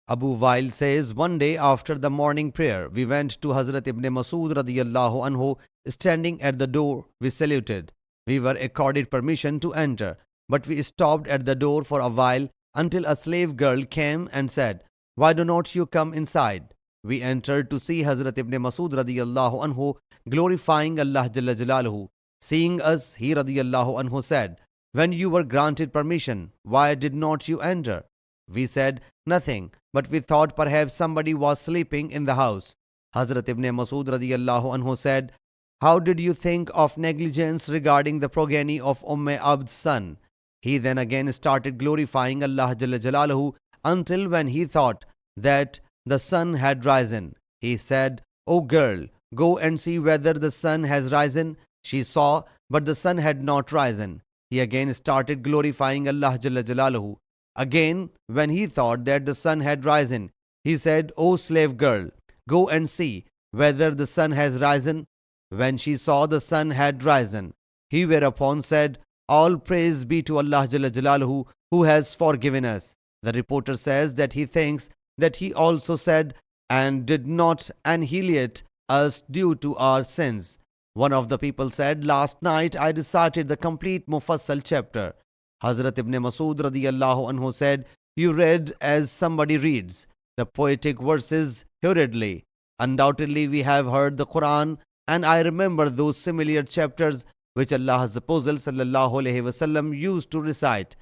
Abu Wail says, one day after the morning prayer, we went to Hazrat Ibn Masud radiyallahu anhu standing at the door. We saluted. We were accorded permission to enter, but we stopped at the door for a while until a slave girl came and said, why do not you come inside? We entered to see Hazrat Ibn Masud radiyallahu anhu glorifying Allah Jalla Jalaluhu. Seeing us, he radiyallahu anhu said, when you were granted permission, why did not you enter? We said, nothing, but we thought perhaps somebody was sleeping in the house. Hazrat Ibn Masud radiyallahu anhu said, how did you think of negligence regarding the progeny of Abd's son? He then again started glorifying Allah Jalla Jalaluhu until when he thought that the sun had risen. He said, O girl, go and see whether the sun has risen. She saw, but the sun had not risen. He again started glorifying Allah Jalla Jalaluhu. Again, when he thought that the sun had risen, he said, O slave girl, go and see whether the sun has risen. When she saw the sun had risen, he whereupon said, all praise be to Allah Jalla Jalaluhu, who has forgiven us. The reporter says that he thinks that he also said, and did not annihilate us due to our sins. One of the people said, last night I recited the complete Mufassal chapter. Hazrat Ibn Masud radiyallahu anhu said, you read as somebody reads the poetic verses hurriedly. Undoubtedly we have heard the Quran, and I remember those similar chapters which Allah's Apostle sallallahu alaihi wasallam used to recite.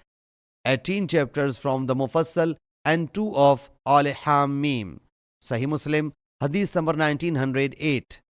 18 chapters from the Mufassal and 2 of Al-Hamim. Sahih Muslim Hadith number 1908.